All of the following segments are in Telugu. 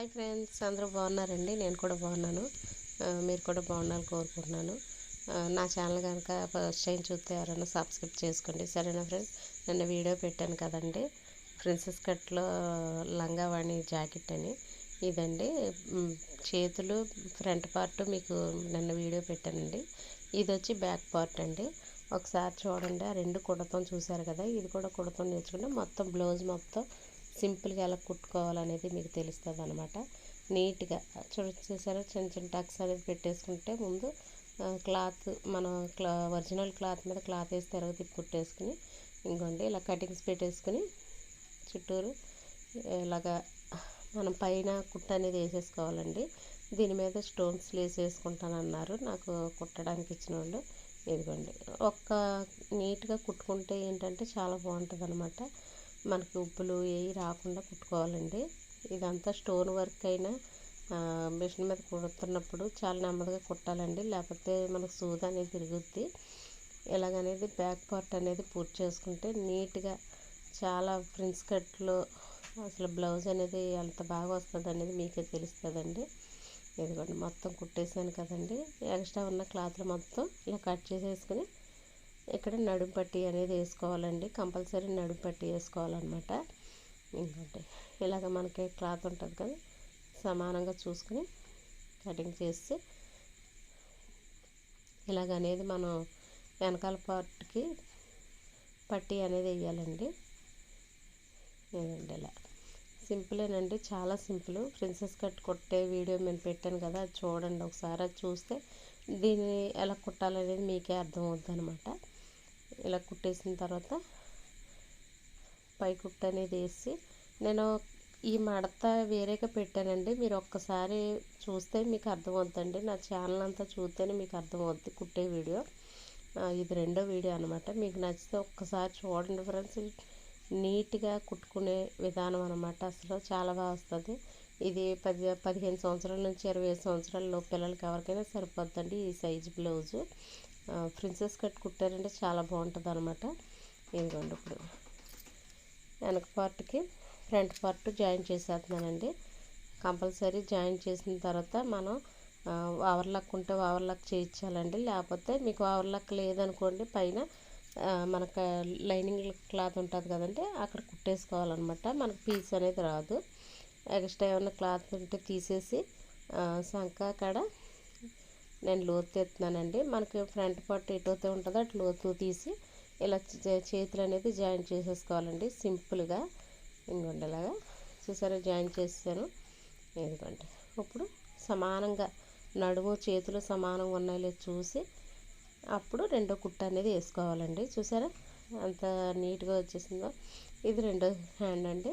హాయ్ ఫ్రెండ్స్, అందరూ బాగున్నారండి. నేను కూడా బాగున్నాను. మీరు కూడా బాగుండాలని కోరుకుంటున్నాను. నా ఛానల్ కనుక ఫస్ట్ టైం చూస్తే ఎవరైనా సబ్స్క్రైబ్ చేసుకోండి. సరేనా ఫ్రెండ్స్? నిన్న వీడియో పెట్టాను కదండి, ప్రిన్సెస్ కట్లో లంగావాణి జాకెట్ అని. ఇదండి చేతులు ఫ్రంట్ పార్ట్ మీకు నిన్న వీడియో పెట్టానండి. ఇది వచ్చి బ్యాక్ పార్ట్ అండి. ఒకసారి చూడండి, ఆ రెండు కుడతం చూసారు కదా, ఇది కూడా కుడతం నేర్చుకుంటే మొత్తం బ్లౌజ్ మొత్తం సింపుల్గా ఎలా కుట్టుకోవాలనేది మీకు తెలుస్తుంది అనమాట. నీట్గా చూసారా, చిన్న చిన్న టక్స్ అనేది పెట్టేసుకుంటే ముందు క్లాత్ మనం ఒరిజినల్ క్లాత్ మీద క్లాత్ వేసి తిరగ కుట్టేసుకుని, ఇంకోండి ఇలా కటింగ్స్ పెట్టేసుకుని చుట్టూరు ఇలాగా మనం పైన కుట్ట అనేది వేసేసుకోవాలండి. దీని మీద స్టోన్స్ లేస్ వేసుకుంటానన్నారు నాకు కుట్టడానికి ఇచ్చిన వాళ్ళు. ఇదిగోండి, నీట్గా కుట్టుకుంటే ఏంటంటే చాలా బాగుంటుంది అనమాట. మనకి ఉబ్బులు ఏవి రాకుండా కుట్టుకోవాలండి. ఇదంతా స్టోన్ వర్క్ అయినా మిషన్ మీద కుడుతున్నప్పుడు చాలా నెమ్మదిగా కుట్టాలండి, లేకపోతే మనకు సూది అనేది తిరుగుద్ది. ఇలాగనేది బ్యాక్ పార్ట్ అనేది పూర్తి చేసుకుంటే నీట్గా చాలా ప్రిన్స్ కట్లో అసలు బ్లౌజ్ అనేది ఎంత బాగా వస్తుంది అనేది మీకే తెలుస్తుందండి. ఇదిగోండి, మొత్తం కుట్టేసాను కదండి. ఎక్స్ట్రా ఉన్న క్లాత్లు మొత్తం ఇలా కట్ చేసేసుకుని ఇక్కడ నడుము పట్టి అనేది వేసుకోవాలండి. కంపల్సరీ నడుము పట్టి వేసుకోవాలన్నమాట. ఇంకోటి ఇలాగ మనకి క్లాత్ ఉంటుంది కదా, సమానంగా చూసుకుని కటింగ్ చేసి ఇలాగనేది మనం వెనకాల పార్ట్కి పట్టి అనేది వేయాలండి. ఇదండి, ఇలా సింపులేనండి, చాలా సింపుల్. ప్రిన్సెస్ కట్ కొట్టే వీడియో నేను పెట్టాను కదా, అది చూడండి ఒకసారి. అది చూస్తే దీన్ని ఎలా కుట్టాలనేది మీకే అర్థమవుతుంది అనమాట. ఇలా కుట్టేసిన తర్వాత పై కుట్టు అనేది వేసి నేను ఈ మడత వేరేగా పెట్టానండి. మీరు ఒక్కసారి చూస్తే మీకు అర్థమవుతుందండి. నా ఛానల్ అంతా చూస్తేనే మీకు అర్థమవుద్ది కుట్టే వీడియో. ఇది రెండో వీడియో అనమాట. మీకు నచ్చితే ఒక్కసారి చూడండి ఫ్రెండ్స్. నీట్గా కుట్టుకునే విధానం అనమాట. అసలు చాలా బాగా వస్తుంది. ఇది 15 సంవత్సరాల నుంచి 25 సంవత్సరాల పిల్లలకి ఎవరికైనా సరిపోద్దండి ఈ సైజు బ్లౌజు. ప్రిన్సెస్ కట్ కుట్టారంటే చాలా బాగుంటుంది అనమాట. ఇదిగోండి, ఇప్పుడు వెనక పార్ట్కి ఫ్రంట్ పార్ట్ జాయిన్ చేసేస్తున్నానండి. కంపల్సరీ జాయిన్ చేసిన తర్వాత మనం ఓవర్లాక్ ఉంటే ఓవర్లాక్ చేయించాలండి. లేకపోతే మీకు ఓవర్లాక్ లేదనుకోండి, పైన మనకు లైనింగ్ క్లాత్ ఉంటుంది కదండి, అక్కడ కుట్టేసుకోవాలన్నమాట. మనకు పీస్ అనేది రాదు. ఎక్స్ట్రా ఏమైనా క్లాత్ ఉంటే తీసేసి సంక కాడ నేను లోతు తీస్తున్నానండి. మనకి ఫ్రంట్ పార్ట్ ఎటువైతే ఉంటుందో అటు లోతు తీసి ఇలా చేతులు అనేది జాయిన్ చేసేసుకోవాలండి సింపుల్గా. ఇంకోండి, ఇలాగా చూసారా, జాయిన్ చేసాను. ఇదిగోండి, ఇప్పుడు సమానంగా నడుము చేతులు సమానంగా ఉన్నాయో చూసి అప్పుడు రెండో కుట్ట అనేది వేసుకోవాలండి. చూసారా అంత నీట్గా వచ్చేసిందో. ఇది రెండో హ్యాండ్ అండి.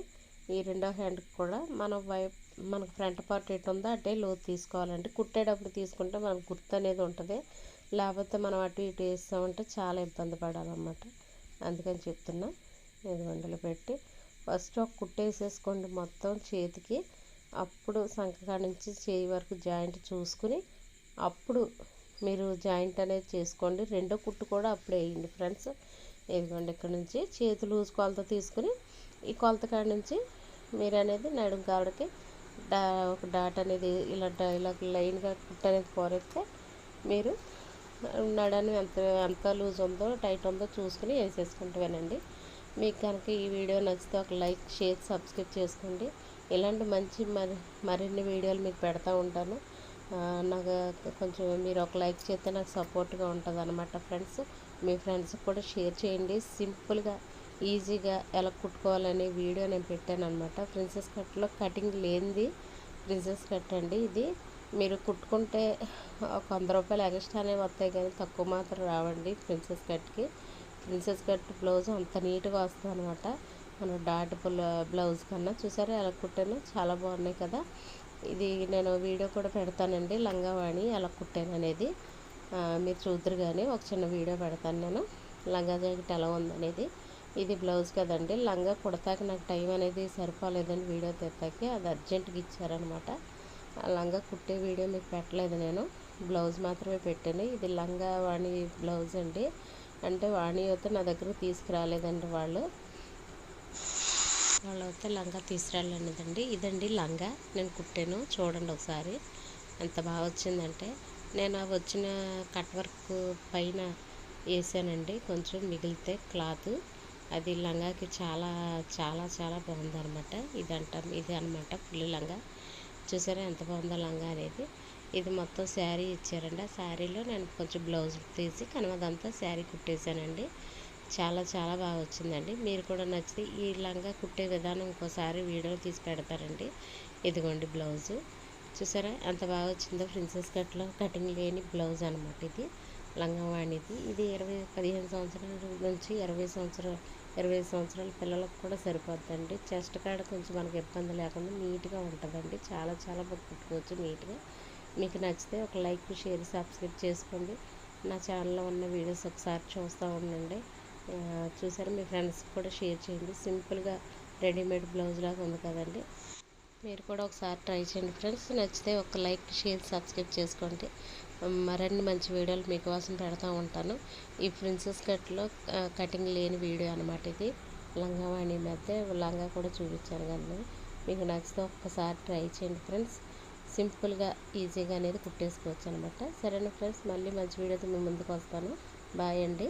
ఈ రెండో హ్యాండ్కి కూడా మనకు ఫ్రంట్ పార్ట్ ఎటు ఉందో అటే లోతు తీసుకోవాలండి. కుట్టేటప్పుడు తీసుకుంటే మనకు గుర్తు అనేది ఉంటుంది. లేకపోతే మనం అటు ఇటు వేస్తామంటే చాలా ఇబ్బంది పడాలన్నమాట. అందుకని చెప్తున్నా. ఇది వండలు పెట్టి ఫస్ట్ ఒక కుట్టేసేసుకోండి మొత్తం చేతికి. అప్పుడు సంక నుంచి చేయి వరకు జాయింట్ చూసుకుని అప్పుడు మీరు జాయింట్ అనేది చేసుకోండి. రెండో కుట్టు కూడా అప్పుడే వేయండి ఫ్రెండ్స్. ఇదిగోండి, ఇక్కడ నుంచి చేతి లూజ్ కొలత తీసుకుని ఈ కొలత కాడ నుంచి మీరు అనేది నడుము కావడికి ఒక డాట్ అనేది ఇలా లైన్గా కుట్టు అనేది పోరెత్తే మీరు నడని ఎంత లూజ్ ఉందో టైట్ ఉందో చూసుకుని వేసేసుకుంటానండి. మీకు కనుక ఈ వీడియో నచ్చితే ఒక లైక్, షేర్, సబ్స్క్రైబ్ చేసుకోండి. ఇలాంటి మంచి మరిన్ని వీడియోలు మీకు పెడతా ఉంటాను. నాకు కొంచెం మీరు ఒక లైక్ చేస్తే నాకు సపోర్ట్గా ఉంటుంది అనమాట ఫ్రెండ్స్. మీ ఫ్రెండ్స్కి కూడా షేర్ చేయండి. సింపుల్గా ఈజీగా ఎలా కుట్టుకోవాలనే వీడియో నేను పెట్టాను అనమాట. ప్రిన్సెస్ కట్లో కటింగ్ లేనిది ప్రిన్సెస్ కట్ అండి. ఇది మీరు కుట్టుకుంటే ఒక 100 రూపాయలు ఎక్స్ట్రానే వస్తాయి, కానీ తక్కువ మాత్రం రావండి ప్రిన్సెస్ కట్కి. ప్రిన్సెస్ కట్ బ్లౌజ్ అంత నీట్గా వస్తుంది అనమాట మన డాట్ బ్లౌజ్ కన్నా. చూసారా ఎలా కుట్టాను, చాలా బాగున్నాయి కదా. ఇది నేను వీడియో కూడా పెడతానండి, లంగావాణి ఎలా కుట్టాను అనేది మీరు చూద్దరు. కానీ ఒక చిన్న వీడియో పెడతాను నేను, లంగా జాకెట్ ఎలా ఉందనేది. ఇది బ్లౌజ్ కదండి. లంగా కుడతాక నాకు టైం అనేది సరిపోలేదండి వీడియో తీస్తాకి, అది అర్జెంటుగా ఇచ్చారనమాట. లంగా కుట్టే వీడియో మీకు పెట్టలేదు, నేను బ్లౌజ్ మాత్రమే పెట్టాను. ఇది లంగా వాణి బ్లౌజ్ అండి. అంటే వాణి అయితే నా దగ్గర తీసుకురాలేదండి వాళ్ళు. వాళ్ళైతే లంగా తీసుకురాలేదండి. ఇదండి లంగా నేను కుట్టాను, చూడండి ఒకసారి ఎంత బాగా వచ్చిందంటే. నేను వచ్చిన కట్ వర్క్ పైన వేసానండి కొంచెం మిగిలితే క్లాత్, అది లంగాకి చాలా చాలా చాలా బాగుందనమాట. ఇది అనమాట ఫుల్ లంగా. చూసారా ఎంత బాగుందో లంగా అనేది. ఇది మొత్తం శారీ ఇచ్చారండి. ఆ శారీలో నేను కొంచెం బ్లౌజ్ తీసి కనవదంతా శారీ కుట్టేశానండి. చాలా చాలా బాగా వచ్చిందండి. మీరు కూడా నచ్చితే ఈ లంగా కుట్టే విధానం ఇంకోసారి వీడియో తీసి పెడతారండి. ఇదిగోండి బ్లౌజు, చూసారా ఎంత బాగా వచ్చిందో. ప్రిన్సెస్ కట్లో కటింగ్ లేని బ్లౌజ్ అనమాట ఇది, లంగావాణిది. ఇది 15 సంవత్సరాల నుంచి 20 సంవత్సరాల పిల్లలకు కూడా సరిపోద్దండి. చెస్ట్ కాడ కొంచెం మనకి ఇబ్బంది లేకుండా నీట్గా ఉంటుందండి. చాలా చాలా కుట్టుకోవచ్చు నీట్గా. మీకు నచ్చితే ఒక లైక్, షేర్, సబ్స్క్రైబ్ చేసుకోండి. నా ఛానల్లో ఉన్న వీడియోస్ ఒకసారి చూస్తూ ఉండండి. చూసారా, మీ ఫ్రెండ్స్కి కూడా షేర్ చేయండి. సింపుల్గా రెడీమేడ్ బ్లౌజ్ లాగా ఉంది కదండి. మీరు కూడా ఒకసారి ట్రై చేయండి ఫ్రెండ్స్. నచ్చితే ఒక లైక్, షేర్, సబ్స్క్రైబ్ చేసుకోండి. మరిన్ని మంచి వీడియోలు మీకోసం పెడతా ఉంటాను. ఈ ప్రిన్సెస్ కట్లో కటింగ్ లేని వీడియో అనమాట ఇది. లంగావాణి మధ్య లంగా కూడా చూపించాను కానీ మీకు నచ్చితే ఒక్కసారి ట్రై చేయండి ఫ్రెండ్స్. సింపుల్గా ఈజీగా అనేది కుట్టేసుకోవచ్చు అనమాట. సరేనా ఫ్రెండ్స్, మళ్ళీ మంచి వీడియోతో మీ ముందుకు వస్తాను. బాయ్ అండి.